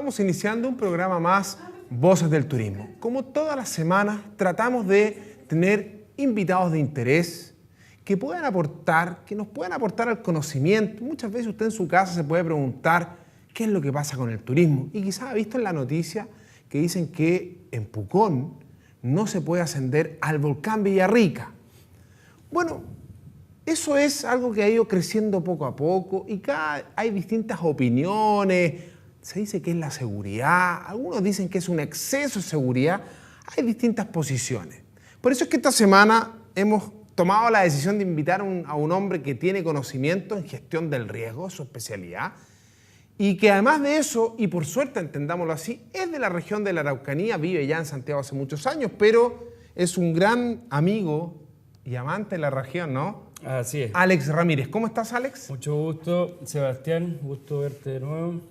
Estamos iniciando un programa más, Voces del Turismo. Como todas las semanas, tratamos de tener invitados de interés que puedan aportar, que nos puedan aportar al conocimiento. Muchas veces usted en su casa se puede preguntar qué es lo que pasa con el turismo. Y quizás ha visto en la noticia que dicen que en Pucón no se puede ascender al volcán Villarrica. Bueno, eso es algo que ha ido creciendo poco a poco y hay distintas opiniones. Se dice que es la seguridad, algunos dicen que es un exceso de seguridad. Hay distintas posiciones. Por eso es que esta semana hemos tomado la decisión de invitar a un hombre que tiene conocimiento en gestión del riesgo, su especialidad, y que además de eso, y por suerte entendámoslo así, es de la región de la Araucanía, vive ya en Santiago hace muchos años, pero es un gran amigo y amante de la región, ¿no? Así es. Alex Ramírez. ¿Cómo estás, Alex? Mucho gusto, Sebastián, gusto verte de nuevo.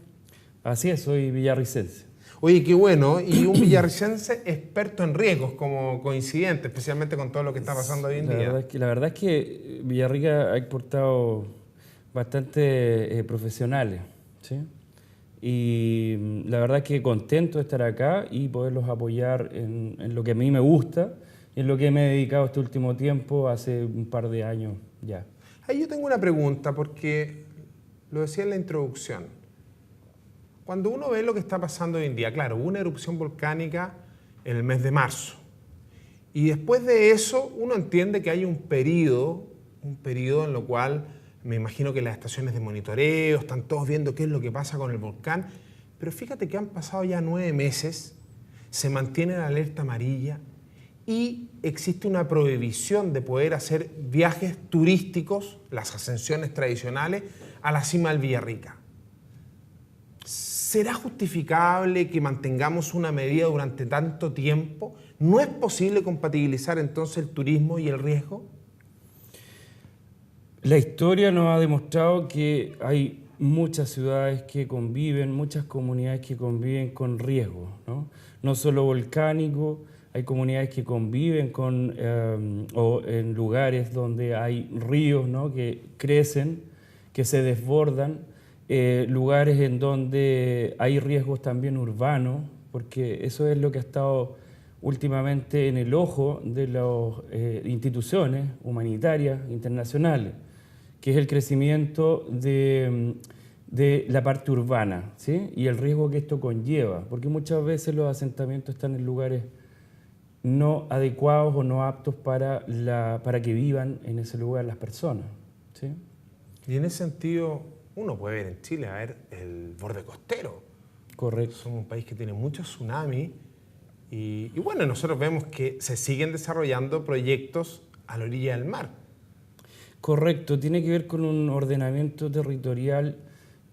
Así es, soy villarricense. Oye, qué bueno, y un villarricense experto en riesgos como coincidente, especialmente con todo lo que está pasando hoy en día. La verdad es que Villarrica ha exportado bastante profesionales, ¿sí? Y la verdad es que contento de estar acá y poderlos apoyar en lo que a mí me gusta y en lo que me he dedicado este último tiempo, hace un par de años ya. Ahí yo tengo una pregunta, porque lo decía en la introducción. Cuando uno ve lo que está pasando hoy en día, claro, hubo una erupción volcánica en el mes de marzo. Y después de eso, uno entiende que hay un periodo en lo cual me imagino que las estaciones de monitoreo están todos viendo qué es lo que pasa con el volcán. Pero fíjate que han pasado ya 9 meses, se mantiene la alerta amarilla y existe una prohibición de poder hacer viajes turísticos, las ascensiones tradicionales, a la cima del Villarrica. ¿Será justificable que mantengamos una medida durante tanto tiempo? ¿No es posible compatibilizar entonces el turismo y el riesgo? La historia nos ha demostrado que hay muchas ciudades que conviven, muchas comunidades que conviven con riesgo, ¿no? No solo volcánico, hay comunidades que conviven o en lugares donde hay ríos, ¿no?, que crecen, que se desbordan. Lugares en donde hay riesgos también urbanos, porque eso es lo que ha estado últimamente en el ojo de las instituciones humanitarias internacionales, que es el crecimiento de la parte urbana, ¿sí? Y el riesgo que esto conlleva, porque muchas veces los asentamientos están en lugares no adecuados o no aptos para que vivan en ese lugar las personas, ¿sí? Y en ese sentido, uno puede ver en Chile, a ver, el borde costero. Correcto. Somos un país que tiene muchos tsunamis y bueno, nosotros vemos que se siguen desarrollando proyectos a la orilla del mar. Correcto, tiene que ver con un ordenamiento territorial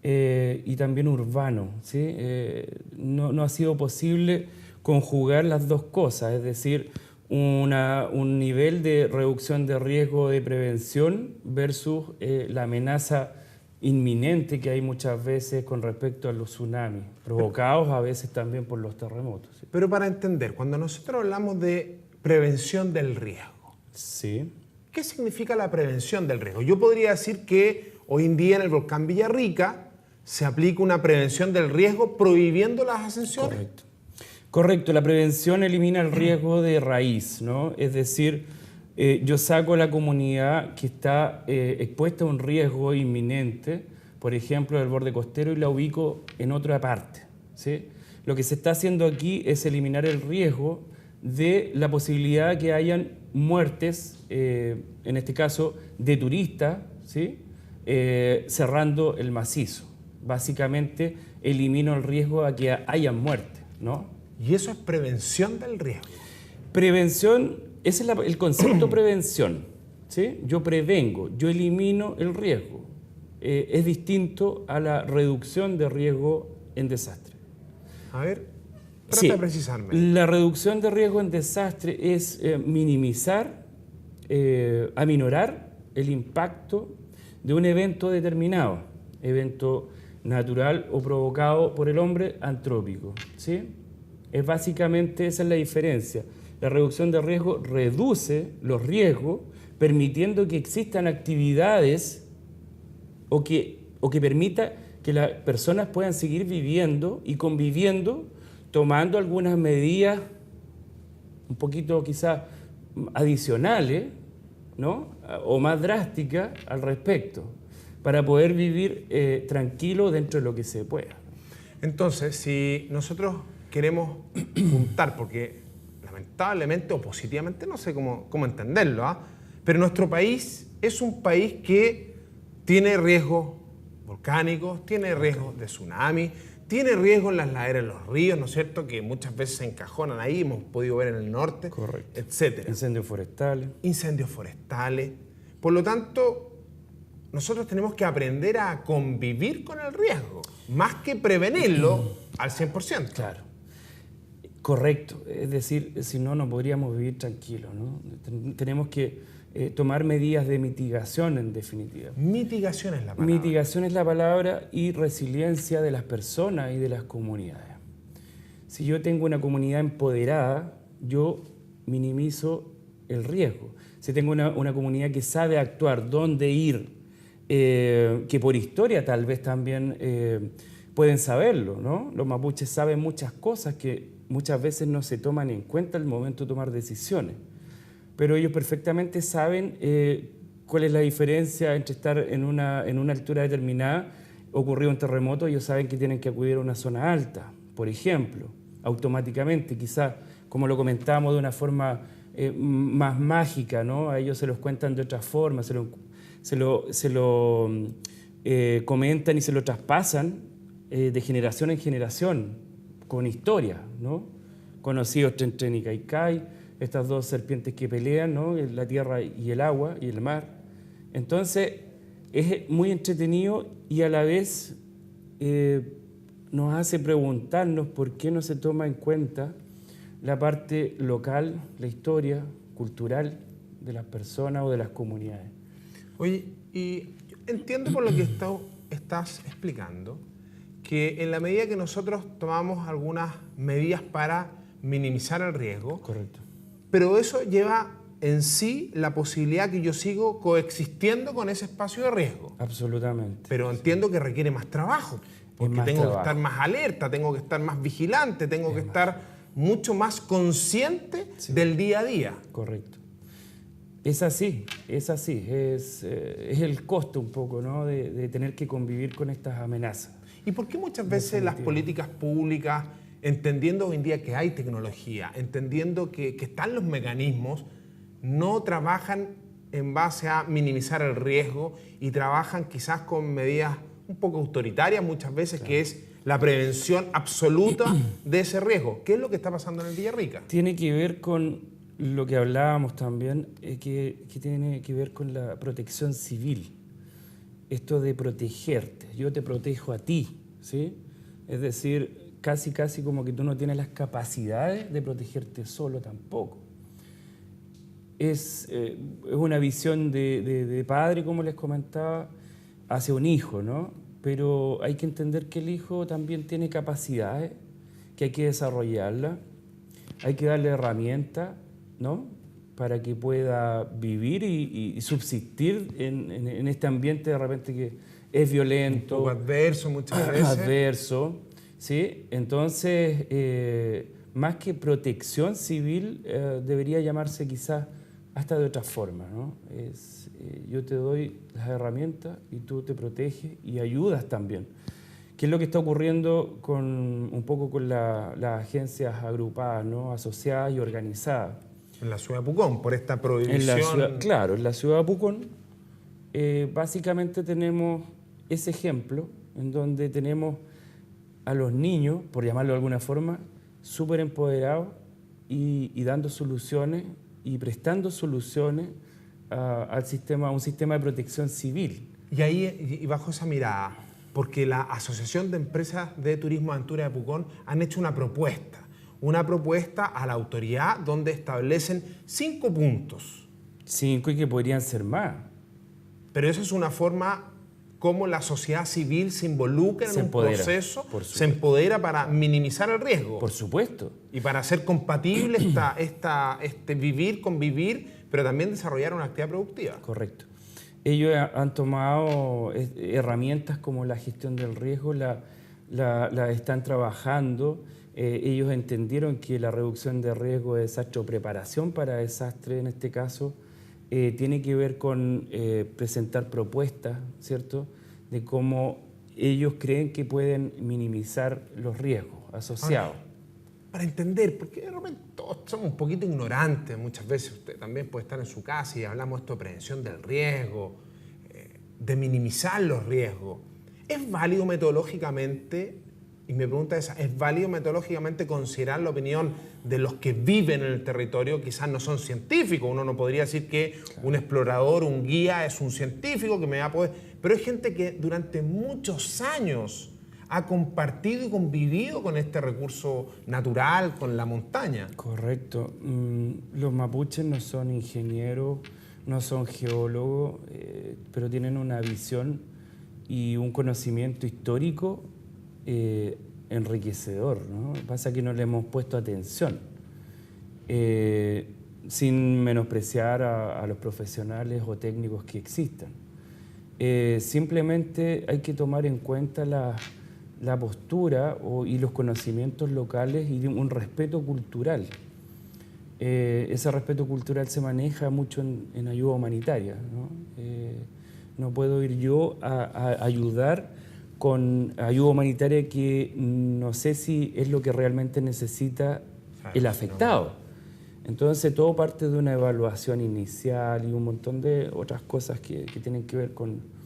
y también urbano, ¿sí? No ha sido posible conjugar las dos cosas, es decir, un nivel de reducción de riesgo de prevención versus la amenaza inminente que hay muchas veces con respecto a los tsunamis, provocados a veces también por los terremotos. ¿Sí? Pero para entender, cuando nosotros hablamos de prevención del riesgo, sí, ¿qué significa la prevención del riesgo? Yo podría decir que hoy en día en el volcán Villarrica se aplica una prevención del riesgo prohibiendo las ascensiones. Correcto. Correcto, la prevención elimina el riesgo de raíz, ¿no? Es decir, yo saco a la comunidad que está expuesta a un riesgo inminente, por ejemplo, del borde costero, y la ubico en otra parte, ¿sí? Lo que se está haciendo aquí es eliminar el riesgo de la posibilidad de que hayan muertes, en este caso de turistas, ¿sí? Cerrando el macizo. Básicamente elimino el riesgo a que hayan muertes, ¿no? Y eso es prevención del riesgo. Prevención, ese es el concepto prevención, ¿sí? Yo prevengo, yo elimino el riesgo. Es distinto a la reducción de riesgo en desastre. A ver, trata de precisarme. La reducción de riesgo en desastre es minimizar, aminorar el impacto de un evento determinado, evento natural o provocado por el hombre antrópico, ¿sí? Es básicamente, esa es la diferencia. La reducción de riesgo reduce los riesgos, permitiendo que existan actividades o que permita que las personas puedan seguir viviendo y conviviendo, tomando algunas medidas un poquito quizás adicionales, ¿no? O más drásticas al respecto, para poder vivir tranquilo dentro de lo que se pueda. Entonces, si nosotros queremos juntar, porque lamentablemente o positivamente, no sé cómo entenderlo, pero nuestro país es un país que tiene riesgos volcánicos, tiene riesgos de tsunami, tiene riesgos en las laderas de los ríos, ¿no es cierto?, que muchas veces se encajonan ahí, hemos podido ver en el norte, correcto, etcétera. Incendios forestales. Incendios forestales. Por lo tanto, nosotros tenemos que aprender a convivir con el riesgo, más que prevenirlo al 100%. Claro, correcto. Es decir, si no, no podríamos vivir tranquilos, ¿no? Tenemos que tomar medidas de mitigación, en definitiva. Mitigación es la palabra. Mitigación es la palabra y resiliencia de las personas y de las comunidades. Si yo tengo una comunidad empoderada, yo minimizo el riesgo. Si tengo una comunidad que sabe actuar, dónde ir, que por historia tal vez también pueden saberlo, ¿no? Los mapuches saben muchas cosas que muchas veces no se toman en cuenta al momento de tomar decisiones. Pero ellos perfectamente saben cuál es la diferencia entre estar en una altura determinada, ocurrió un terremoto, ellos saben que tienen que acudir a una zona alta, por ejemplo, automáticamente, quizás, como lo comentábamos, de una forma más mágica, ¿no? A ellos se los cuentan de otra forma, se lo comentan y se lo traspasan de generación en generación, con historia, ¿no? Conocidos Tren Tren y Caicay, estas dos serpientes que pelean, ¿no? La tierra y el agua y el mar. Entonces, es muy entretenido y a la vez nos hace preguntarnos por qué no se toma en cuenta la parte local, la historia cultural de las personas o de las comunidades. Oye, y entiendo por lo que estás explicando, que en la medida que nosotros tomamos algunas medidas para minimizar el riesgo, correcto, pero eso lleva en sí la posibilidad que yo sigo coexistiendo con ese espacio de riesgo. Absolutamente. Pero entiendo que requiere más trabajo, porque tengo que estar más alerta, tengo que estar más vigilante, tengo que estar mucho más consciente del día a día. Correcto. Es así, es así. Es el costo un poco, ¿no? de tener que convivir con estas amenazas. ¿Y por qué muchas veces las políticas públicas, entendiendo hoy en día que hay tecnología, entendiendo que están los mecanismos, no trabajan en base a minimizar el riesgo y trabajan quizás con medidas un poco autoritarias muchas veces, claro, que es la prevención absoluta de ese riesgo? ¿Qué es lo que está pasando en el Villarrica? Tiene que ver con lo que hablábamos también, que tiene que ver con la protección civil. Esto de protegerte, yo te protejo a ti, ¿sí? Es decir, casi como que tú no tienes las capacidades de protegerte solo tampoco. Es una visión de padre, como les comentaba, hacia un hijo, ¿no? Pero hay que entender que el hijo también tiene capacidades, que hay que desarrollarlas, hay que darle herramientas, ¿no? Para que pueda vivir y subsistir en este ambiente de repente que es violento. Un poco adverso muchas veces. Adverso, ¿sí? Entonces, más que protección civil, debería llamarse quizás hasta de otra forma, ¿no? Yo te doy las herramientas y tú te proteges y ayudas también. ¿Qué es lo que está ocurriendo un poco con las agencias agrupadas, ¿no? Asociadas y organizadas? En la ciudad de Pucón, por esta prohibición. Claro, en la ciudad de Pucón básicamente tenemos ese ejemplo en donde tenemos a los niños, por llamarlo de alguna forma, súper empoderados y dando soluciones y prestando soluciones a un sistema de protección civil. Y ahí, y bajo esa mirada, porque la Asociación de Empresas de Turismo Aventura de Pucón han hecho una propuesta a la autoridad donde establecen 5 puntos. 5 y que podrían ser más. Pero eso es una forma como la sociedad civil se involucra en un proceso, se empodera para minimizar el riesgo. Por supuesto. Y para hacer compatible vivir, convivir, pero también desarrollar una actividad productiva. Correcto. Ellos han tomado herramientas como la gestión del riesgo, la están trabajando. Ellos entendieron que la reducción de riesgo de desastre o preparación para desastre, en este caso, tiene que ver con presentar propuestas, ¿cierto?, de cómo ellos creen que pueden minimizar los riesgos asociados. Ahora, para entender, porque de repente todos somos un poquito ignorantes, muchas veces usted también puede estar en su casa y hablamos esto de prevención del riesgo, de minimizar los riesgos. ¿Es válido metodológicamente, y mi pregunta es, ¿es válido metodológicamente considerar la opinión de los que viven en el territorio? Quizás no son científicos, uno no podría decir que un explorador, un guía es un científico que me va a poder... Pero hay gente que durante muchos años ha compartido y convivido con este recurso natural, con la montaña. Correcto. Los mapuches no son ingenieros, no son geólogos, pero tienen una visión y un conocimiento histórico enriquecedor, ¿no? Pasa que no le hemos puesto atención, sin menospreciar a los profesionales o técnicos que existan. Simplemente hay que tomar en cuenta la postura y los conocimientos locales y un respeto cultural. Ese respeto cultural se maneja mucho en ayuda humanitaria, ¿no? No puedo ir yo a ayudar con ayuda humanitaria que no sé si es lo que realmente necesita el afectado. Entonces todo parte de una evaluación inicial y un montón de otras cosas que tienen que ver con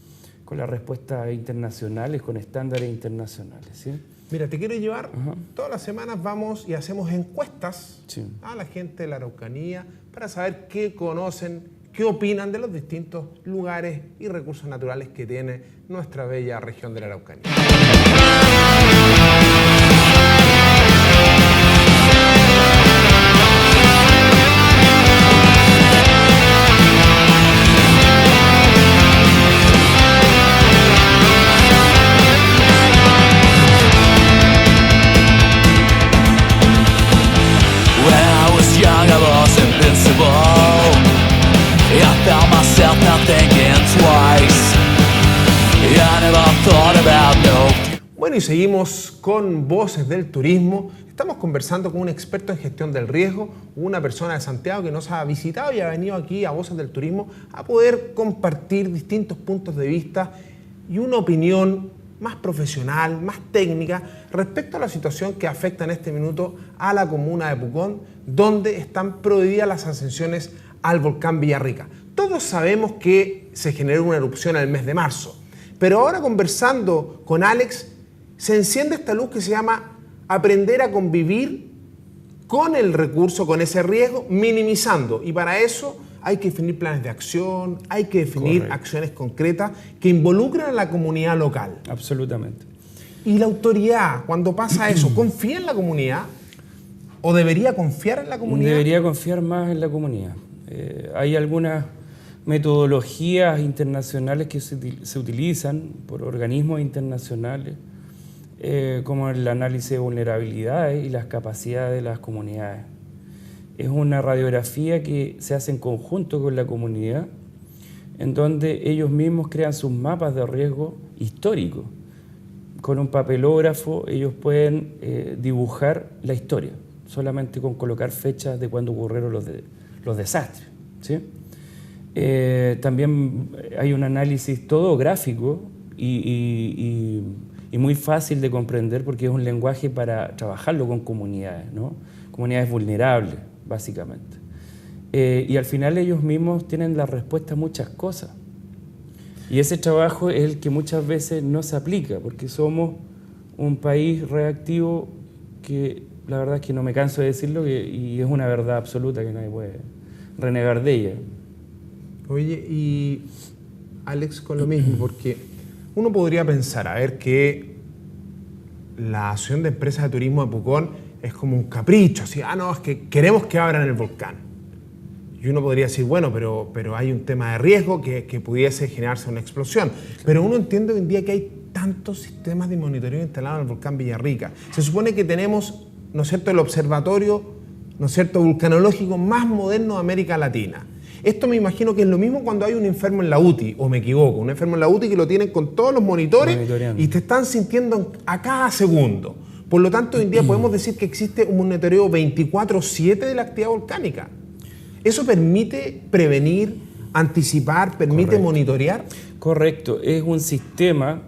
las respuestas internacionales, con estándares internacionales, ¿sí? Mira, te quiero llevar, todas las semanas vamos y hacemos encuestas a la gente de la Araucanía para saber qué conocen, qué opinan de los distintos lugares y recursos naturales que tiene nuestra bella región de la Araucanía. Bueno, y seguimos con Voces del Turismo. Estamos conversando con un experto en gestión del riesgo, una persona de Santiago que nos ha visitado y ha venido aquí a Voces del Turismo a poder compartir distintos puntos de vista y una opinión más profesional, más técnica, respecto a la situación que afecta en este minuto a la comuna de Pucón, donde están prohibidas las ascensiones al volcán Villarrica. Todos sabemos que se generó una erupción en el mes de marzo, pero ahora conversando con Alex, se enciende esta luz que se llama aprender a convivir con el recurso, con ese riesgo, minimizando. Y para eso hay que definir planes de acción, hay que definir acciones concretas que involucren a la comunidad local. Absolutamente. Y la autoridad, cuando pasa eso, ¿confía en la comunidad o debería confiar en la comunidad? Debería confiar más en la comunidad. Hay algunas metodologías internacionales que se utilizan por organismos internacionales, como el análisis de vulnerabilidades y las capacidades de las comunidades. Es una radiografía que se hace en conjunto con la comunidad, en donde ellos mismos crean sus mapas de riesgo históricos. Con un papelógrafo ellos pueden dibujar la historia, solamente con colocar fechas de cuándo ocurrieron los desastres, ¿sí? También hay un análisis todo gráfico y muy fácil de comprender porque es un lenguaje para trabajarlo con comunidades, ¿no? Comunidades vulnerables, básicamente. Y al final ellos mismos tienen la respuesta a muchas cosas. Y ese trabajo es el que muchas veces no se aplica, porque somos un país reactivo que la verdad es que no me canso de decirlo y es una verdad absoluta que nadie puede renegar de ella. Oye, y Alex, con lo mismo, porque uno podría pensar, a ver, que la acción de empresas de turismo de Pucón es como un capricho, así, no, es que queremos que abran el volcán. Y uno podría decir, bueno, pero hay un tema de riesgo que pudiese generarse una explosión. Pero uno entiende hoy en día que hay tantos sistemas de monitoreo instalados en el volcán Villarrica. Se supone que tenemos, ¿no es cierto?, el observatorio, ¿no es cierto?, vulcanológico más moderno de América Latina. Esto me imagino que es lo mismo cuando hay un enfermo en la UTI, o me equivoco, un enfermo en la UTI que lo tienen con todos los monitores y te están sintiendo a cada segundo. Por lo tanto, hoy en día podemos decir que existe un monitoreo 24/7 de la actividad volcánica. ¿Eso permite prevenir, anticipar, permite monitorear? Correcto, es un sistema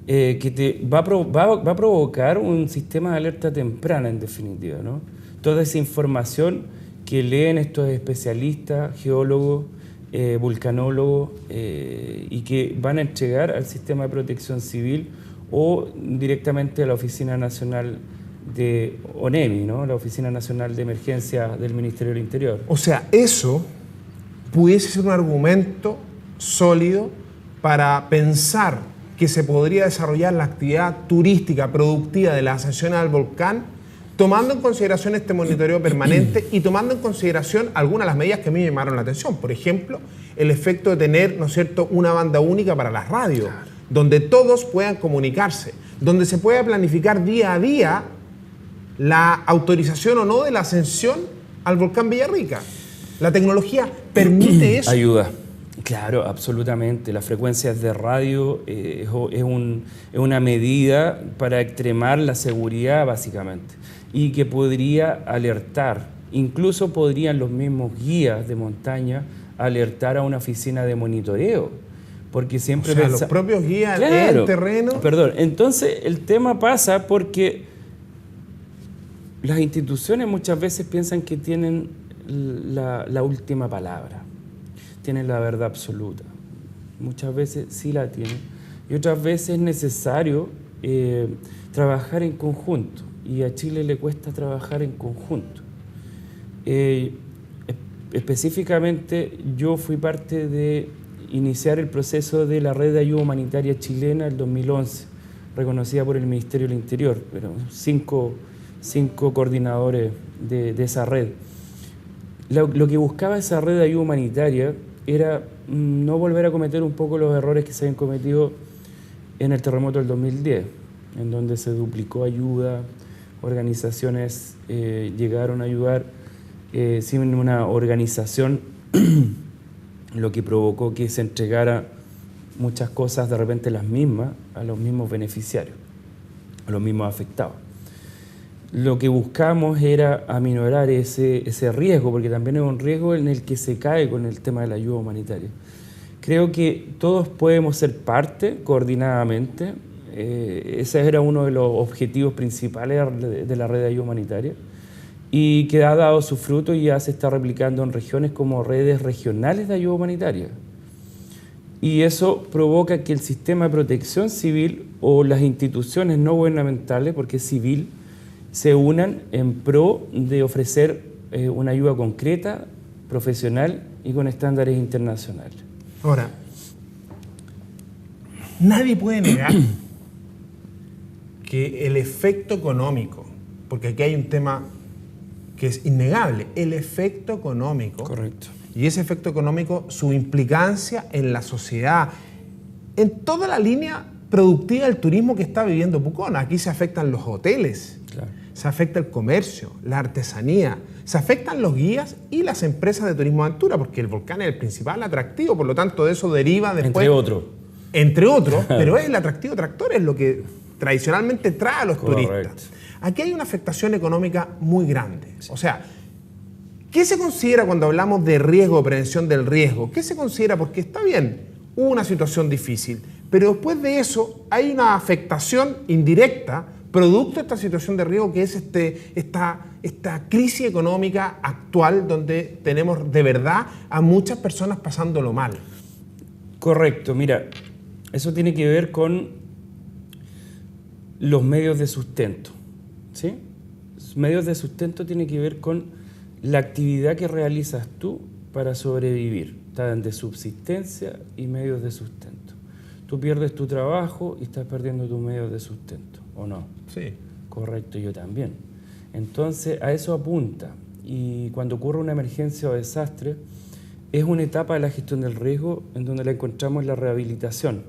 que te va a provocar un sistema de alerta temprana, en definitiva, ¿no? Toda esa información que leen estos especialistas, geólogos, vulcanólogos, y que van a entregar al sistema de protección civil o directamente a la Oficina Nacional de ONEMI, ¿no? La Oficina Nacional de Emergencia del Ministerio del Interior. O sea, eso pudiese ser un argumento sólido para pensar que se podría desarrollar la actividad turística productiva de la ascensión al volcán, tomando en consideración este monitoreo permanente y tomando en consideración algunas de las medidas que a mí me llamaron la atención. Por ejemplo, el efecto de tener, ¿no es cierto?, una banda única para las radios, donde todos puedan comunicarse, donde se pueda planificar día a día la autorización o no de la ascensión al volcán Villarrica. La tecnología permite eso. Ayuda. Claro, absolutamente. Las frecuencias de radio es una medida para extremar la seguridad, básicamente, y que podría alertar, incluso podrían los mismos guías de montaña alertar a una oficina de monitoreo, porque siempre los propios guías en terreno. Perdón, entonces el tema pasa porque las instituciones muchas veces piensan que tienen la última palabra, tienen la verdad absoluta. Muchas veces sí la tienen y otras veces es necesario trabajar en conjunto, y a Chile le cuesta trabajar en conjunto. Específicamente yo fui parte de iniciar el proceso de la Red de Ayuda Humanitaria Chilena el 2011, reconocida por el Ministerio del Interior, pero cinco coordinadores de esa red. Lo que buscaba esa red de ayuda humanitaria era no volver a cometer un poco los errores que se habían cometido en el terremoto del 2010, en donde se duplicó ayuda, organizaciones llegaron a ayudar sin una organización, lo que provocó que se entregara muchas cosas de repente las mismas a los mismos beneficiarios, a los mismos afectados. Lo que buscamos era aminorar ese riesgo, porque también es un riesgo en el que se cae con el tema de la ayuda humanitaria. Creo que todos podemos ser parte coordinadamente. Ese era uno de los objetivos principales de la red de ayuda humanitaria, y que ha dado su fruto y ya se está replicando en regiones como redes regionales de ayuda humanitaria. Y eso provoca que el sistema de protección civil o las instituciones no gubernamentales, porque es civil, se unan en pro de ofrecer una ayuda concreta, profesional y con estándares internacionales. Ahora, nadie puede negar que el efecto económico, porque aquí hay un tema que es innegable, el efecto económico. Correcto. Y ese efecto económico, su implicancia en la sociedad, en toda la línea productiva del turismo que está viviendo Pucón. Aquí se afectan los hoteles, claro, se afecta el comercio, la artesanía, se afectan los guías y las empresas de turismo de aventura, porque el volcán es el principal atractivo, por lo tanto de eso deriva después... Entre otros, pero es el atractivo tractor, es lo que tradicionalmente trae a los turistas. Aquí hay una afectación económica muy grande. O sea, ¿qué se considera cuando hablamos de riesgo o prevención del riesgo? ¿Qué se considera? Porque está bien, hubo una situación difícil, pero después de eso hay una afectación indirecta producto de esta situación de riesgo, que es esta crisis económica actual, donde tenemos de verdad a muchas personas pasándolo mal. Correcto, mira, eso tiene que ver con los medios de sustento, ¿sí? Los medios de sustento tiene que ver con la actividad que realizas tú para sobrevivir. Están de subsistencia y medios de sustento. Tú pierdes tu trabajo y estás perdiendo tus medios de sustento, ¿o no? Sí. Correcto, yo también. Entonces, a eso apunta. Y cuando ocurre una emergencia o desastre, es una etapa de la gestión del riesgo en donde la encontramos en la rehabilitación.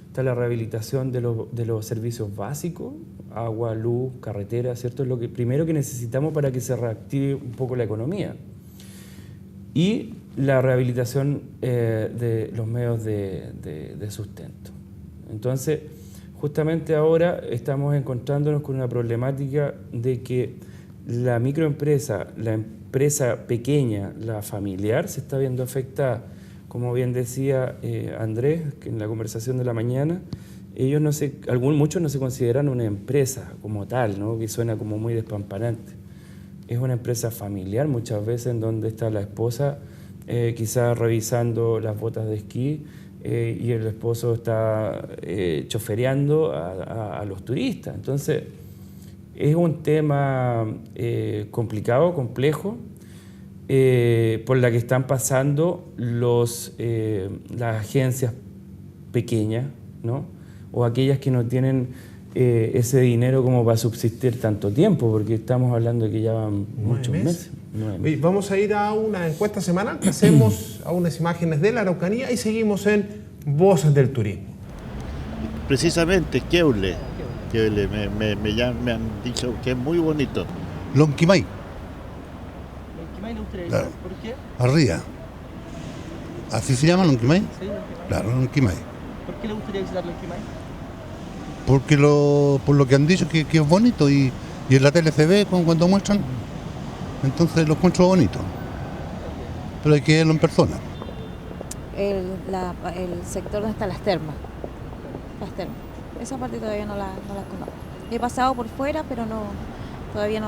Está la rehabilitación de los servicios básicos, agua, luz, carretera, ¿cierto? Es lo primero que necesitamos para que se reactive un poco la economía. Y la rehabilitación de los medios de sustento. Entonces, justamente ahora estamos encontrándonos con una problemática de que la microempresa, la empresa pequeña, la familiar, se está viendo afectada. Como bien decía Andrés, que en la conversación de la mañana, ellos muchos no se consideran una empresa como tal, ¿no? Que suena como muy despampanante. Es una empresa familiar muchas veces en donde está la esposa quizás revisando las botas de esquí y el esposo está chofereando a los turistas. Entonces, es un tema complicado, complejo, por la que están pasando las agencias pequeñas, ¿no? O aquellas que no tienen ese dinero como para subsistir tanto tiempo, porque estamos hablando de que ya van muchos meses. Oye, vamos a ir a una encuesta semanal que hacemos a unas imágenes de la Araucanía y seguimos en Voces del Turismo. Precisamente Queule me han dicho que es muy bonito. Lonquimay. ¿Lonquimay le gustaría Claro. ¿Por qué? Arriba. ¿Así se llama Lonquimay? Sí, Lonquimay. Claro, Lonquimay. ¿Por qué le gustaría visitar Lonquimay? Porque por lo que han dicho que es bonito y en la tele se ve cuando muestran, entonces lo encuentro bonito. Pero hay que verlo en persona. El sector donde están las termas. Las termas. Esa parte todavía no la conozco. He pasado por fuera, pero todavía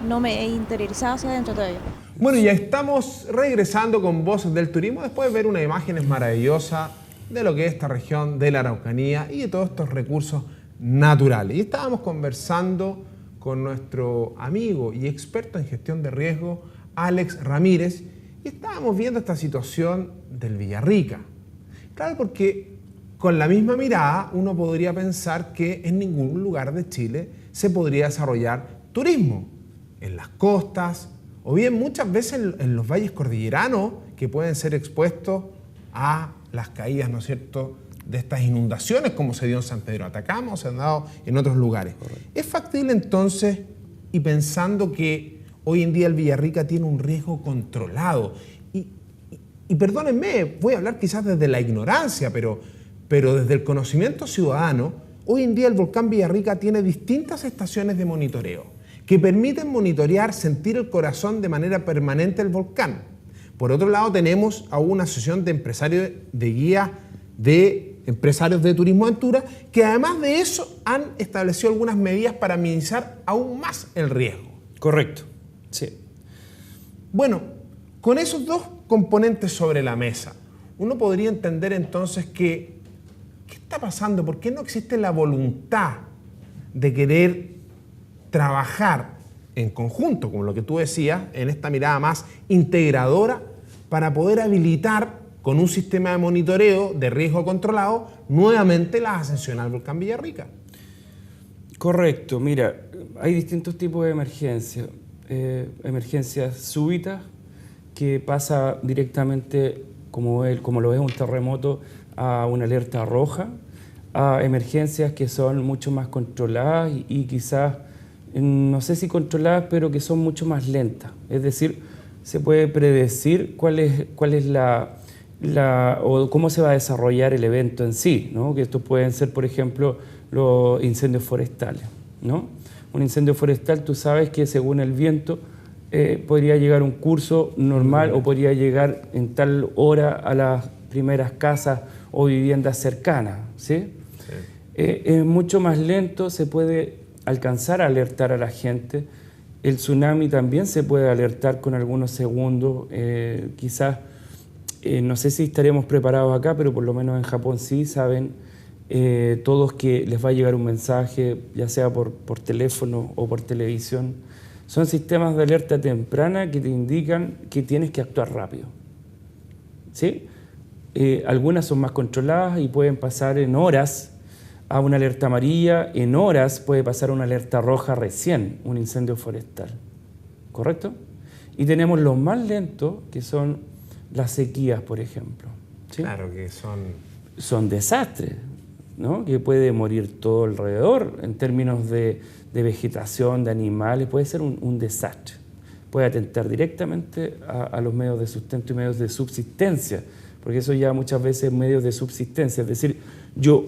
no me he interiorizado hacia adentro todavía. Bueno, ya estamos regresando con Voces del Turismo después de ver unas imágenes maravillosas de lo que es esta región de la Araucanía y de todos estos recursos naturales. Y estábamos conversando con nuestro amigo y experto en gestión de riesgo, Alex Ramírez, y estábamos viendo esta situación del Villarrica. Claro, porque con la misma mirada uno podría pensar que en ningún lugar de Chile se podría desarrollar turismo. En las costas, o bien muchas veces en los valles cordilleranos que pueden ser expuestos a las caídas, ¿no es cierto?, de estas inundaciones como se dio en San Pedro de Atacama o se han dado en otros lugares. Correcto. ¿Es factible entonces, y pensando que hoy en día el Villarrica tiene un riesgo controlado, y perdónenme, voy a hablar quizás desde la ignorancia, pero desde el conocimiento ciudadano, hoy en día el volcán Villarrica tiene distintas estaciones de monitoreo que permiten monitorear, sentir el corazón de manera permanente del volcán? Por otro lado, tenemos a una asociación de empresarios de guía de empresarios de turismo aventura que además de eso han establecido algunas medidas para minimizar aún más el riesgo. Correcto, sí. Bueno, con esos dos componentes sobre la mesa, uno podría entender entonces que ¿qué está pasando? ¿Por qué no existe la voluntad de querer trabajar en conjunto, como lo que tú decías, en esta mirada más integradora para poder habilitar con un sistema de monitoreo de riesgo controlado nuevamente las ascensiones al volcán Villarrica? Correcto, mira, hay distintos tipos de emergencias. Emergencias súbitas, que pasa directamente, como lo es un terremoto, a una alerta roja, a emergencias que son mucho más controladas y quizás, no sé si controladas, pero que son mucho más lentas. Es decir, se puede predecir cuál es o cómo se va a desarrollar el evento en sí, ¿no? Que estos pueden ser, por ejemplo, los incendios forestales, ¿no? Un incendio forestal, tú sabes que según el viento podría llegar un curso normal o podría llegar en tal hora a las primeras casas o viviendas cercanas, ¿sí? Sí. Es mucho más lento, se puede alcanzar a alertar a la gente. El tsunami también se puede alertar con algunos segundos, quizás. No sé si estaremos preparados acá, pero por lo menos en Japón sí saben todos que les va a llegar un mensaje, ya sea por teléfono o por televisión. Son sistemas de alerta temprana que te indican que tienes que actuar rápido, ¿sí? Algunas son más controladas y pueden pasar en horas a una alerta amarilla, en horas puede pasar a una alerta roja recién, un incendio forestal, ¿correcto? Y tenemos los más lentos, que son las sequías, por ejemplo, ¿sí? Claro que son desastres, ¿no? Que puede morir todo alrededor en términos de vegetación, de animales, puede ser un desastre. puede atentar directamente a los medios de sustento y medios de subsistencia, porque eso ya muchas veces es medios de subsistencia, es decir, yo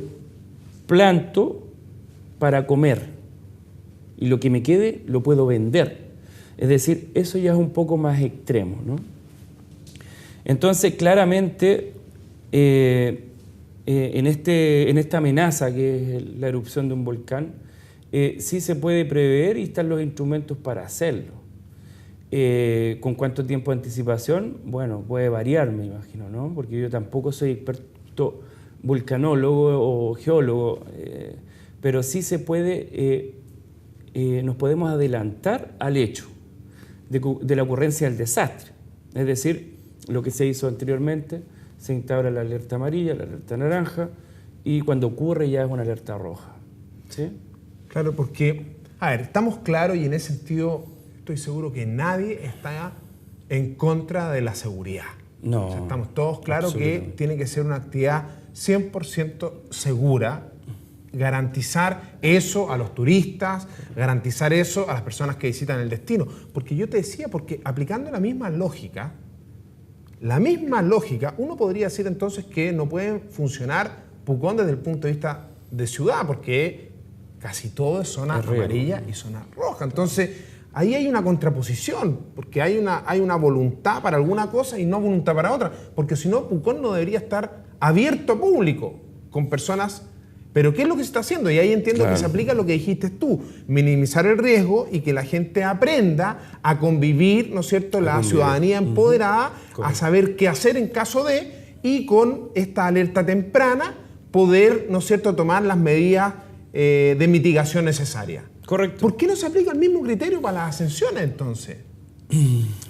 planto para comer y lo que me quede lo puedo vender. Es decir, eso ya es un poco más extremo, ¿no? Entonces, claramente, en esta amenaza que es la erupción de un volcán, sí se puede prever y están los instrumentos para hacerlo. ¿Con cuánto tiempo de anticipación? Bueno, puede variar, me imagino, ¿no? Porque yo tampoco soy experto vulcanólogo o geólogo, pero sí se puede, nos podemos adelantar al hecho de la ocurrencia del desastre. Es decir, lo que se hizo anteriormente, se instaura la alerta amarilla, la alerta naranja, y cuando ocurre ya es una alerta roja. ¿Sí? Claro, porque, a ver, estamos claros y en ese sentido estoy seguro que nadie está en contra de la seguridad. No. O sea, estamos todos claros que tiene que ser una actividad 100% segura, garantizar eso a los turistas, garantizar eso a las personas que visitan el destino. Porque yo te decía, porque aplicando la misma lógica, uno podría decir entonces que no puede funcionar Pucón desde el punto de vista de ciudad, porque casi todo es zona amarilla y zona roja. Entonces, ahí hay una contraposición, porque hay una voluntad para alguna cosa y no voluntad para otra, porque si no, Pucón no debería estar abierto a público, con personas. Pero ¿qué es lo que se está haciendo? Y ahí entiendo que se aplica lo que dijiste tú, minimizar el riesgo y que la gente aprenda a convivir, ¿no es cierto?, la ciudadanía empoderada, a saber qué hacer en caso de, y con esta alerta temprana poder, ¿no es cierto?, tomar las medidas de mitigación necesarias. Correcto. ¿Por qué no se aplica el mismo criterio para las ascensiones entonces?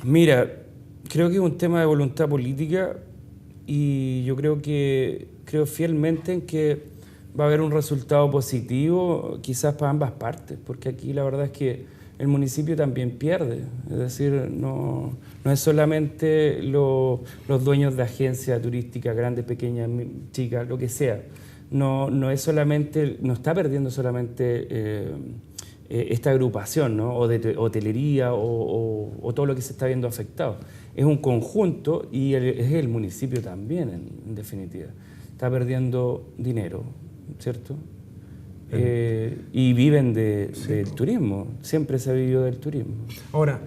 Mira, creo que es un tema de voluntad política y yo creo fielmente en que va a haber un resultado positivo quizás para ambas partes, porque aquí la verdad es que el municipio también pierde, es decir, no es solamente los dueños de agencias turísticas, grandes, pequeñas, chicas, lo que sea, no está perdiendo solamente esta agrupación, ¿no? O de hotelería o todo lo que se está viendo afectado. Es un conjunto y es el municipio también, en definitiva. Está perdiendo dinero, ¿cierto? Y viven del turismo, siempre se ha vivido del turismo. Ahora,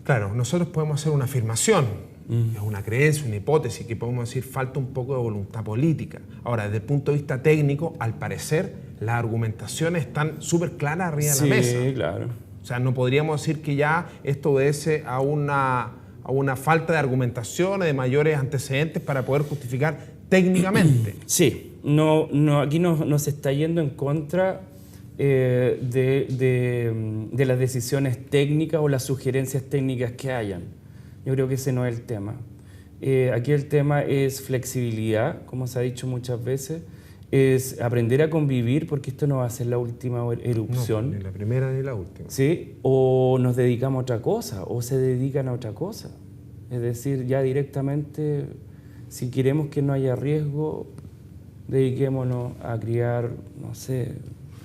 claro, nosotros podemos hacer una afirmación, es una creencia, una hipótesis, que podemos decir falta un poco de voluntad política. Ahora, desde el punto de vista técnico, al parecer, las argumentaciones están súper claras arriba de la mesa. Sí, claro. O sea, no podríamos decir que ya esto obedece a una falta de argumentación, de mayores antecedentes para poder justificar técnicamente. Sí, aquí no se está yendo en contra de las decisiones técnicas o las sugerencias técnicas que hayan. Yo creo que ese no es el tema. Aquí el tema es flexibilidad, como se ha dicho muchas veces, es aprender a convivir, porque esto no va a ser la última erupción. No, ni la primera ni la última. ¿Sí? O nos dedicamos a otra cosa, o se dedican a otra cosa. Es decir, ya directamente, si queremos que no haya riesgo, dediquémonos a criar, no sé.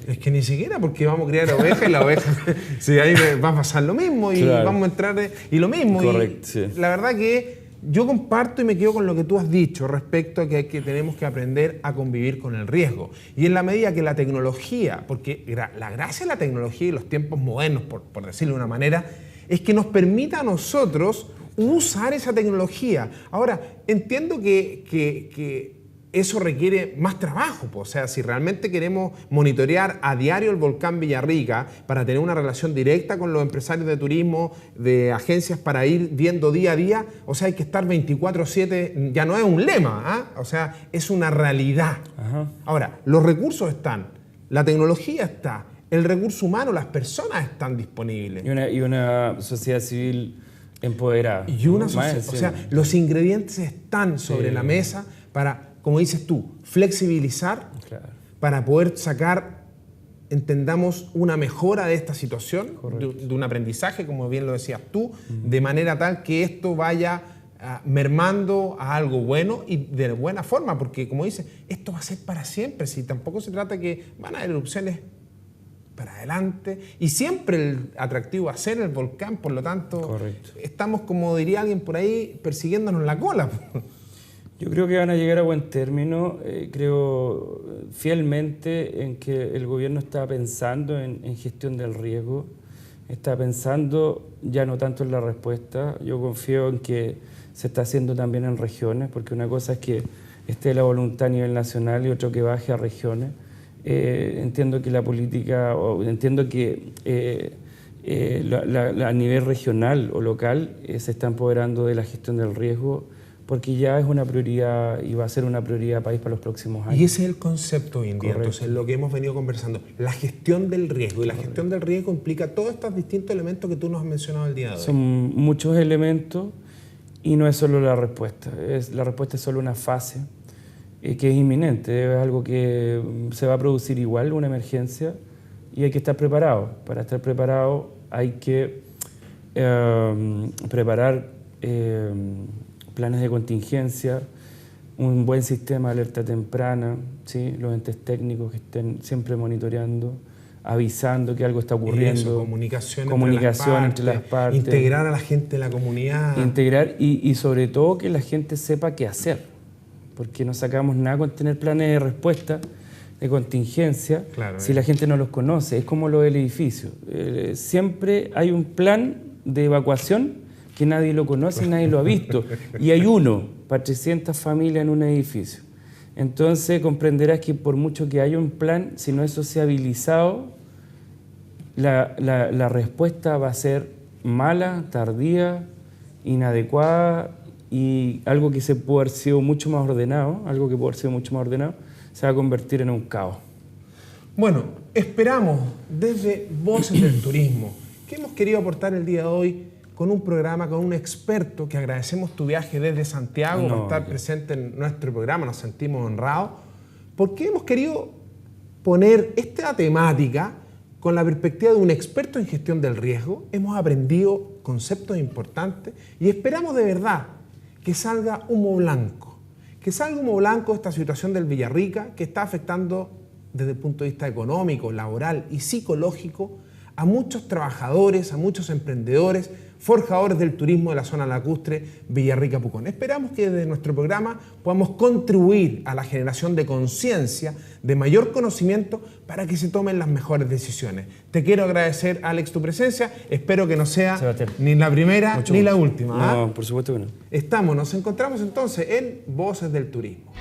Es que ni siquiera, porque vamos a criar ovejas y la oveja, sí, ahí va a pasar lo mismo y claro. Vamos a entrar y lo mismo. Correcto, y sí. La verdad que yo comparto y me quedo con lo que tú has dicho respecto a que tenemos que aprender a convivir con el riesgo. Y en la medida que la tecnología, porque la gracia de la tecnología y los tiempos modernos, por decirlo de una manera, es que nos permita a nosotros usar esa tecnología. Ahora, entiendo que eso requiere más trabajo, o sea, si realmente queremos monitorear a diario el volcán Villarrica para tener una relación directa con los empresarios de turismo, de agencias para ir viendo día a día, o sea, hay que estar 24/7, ya no es un lema, o sea, es una realidad. Ajá. Ahora, los recursos están, la tecnología está, el recurso humano, las personas están disponibles. Y una sociedad civil empoderada. Y una sociedad, o sea, los ingredientes están sobre la mesa para, como dices tú, flexibilizar, claro, para poder sacar, entendamos, una mejora de esta situación, de un aprendizaje, como bien lo decías tú, de manera tal que esto vaya mermando a algo bueno y de buena forma, porque como dices, esto va a ser para siempre, si tampoco se trata que van a haber erupciones para adelante y siempre el atractivo va a ser el volcán, por lo tanto, Correcto. estamos, como diría alguien por ahí, persiguiéndonos la cola. Yo creo que van a llegar a buen término. Creo fielmente en que el gobierno está pensando en gestión del riesgo, está pensando ya no tanto en la respuesta. Yo confío en que se está haciendo también en regiones, porque una cosa es que esté la voluntad a nivel nacional y otro que baje a regiones. Entiendo que la política, o entiendo que a nivel regional o local se está empoderando de la gestión del riesgo, porque ya es una prioridad y va a ser una prioridad país para los próximos años. Y ese es el concepto hoy en día, Correcto. entonces, lo que hemos venido conversando, la gestión del riesgo. Y la gestión del riesgo implica todos estos distintos elementos que tú nos has mencionado el día de hoy. Son muchos elementos y no es solo la respuesta. La respuesta es solo una fase que es inminente, es algo que se va a producir igual, una emergencia, y hay que estar preparado. Para estar preparado hay que preparar planes de contingencia, un buen sistema de alerta temprana, ¿sí? Los entes técnicos que estén siempre monitoreando, avisando que algo está ocurriendo. Eso, comunicación entre las partes. Integrar a la gente de la comunidad. Integrar y sobre todo que la gente sepa qué hacer, porque no sacamos nada con tener planes de respuesta, de contingencia, Claro, si la gente no los conoce. Es como lo del edificio. Siempre hay un plan de evacuación que nadie lo conoce y nadie lo ha visto. Y hay uno para 300 familias en un edificio. Entonces comprenderás que por mucho que haya un plan, si no es sociabilizado, la respuesta va a ser mala, tardía, inadecuada, y algo que se puede haber sido mucho más ordenado, se va a convertir en un caos. Bueno, esperamos desde Voces del Turismo, que hemos querido aportar el día de hoy con un programa, con un experto, que agradecemos tu viaje desde Santiago por estar presente en nuestro programa, nos sentimos honrados, porque hemos querido poner esta temática con la perspectiva de un experto en gestión del riesgo. Hemos aprendido conceptos importantes y esperamos de verdad que salga humo blanco, de esta situación del Villarrica, que está afectando desde el punto de vista económico, laboral y psicológico a muchos trabajadores, a muchos emprendedores, forjadores del turismo de la zona lacustre Villarrica Pucón. Esperamos que desde nuestro programa podamos contribuir a la generación de conciencia, de mayor conocimiento, para que se tomen las mejores decisiones. Te quiero agradecer, Alex, tu presencia. Espero que no sea Sebastián, ni la primera ni la última. No, por supuesto que no. Nos encontramos entonces en Voces del Turismo.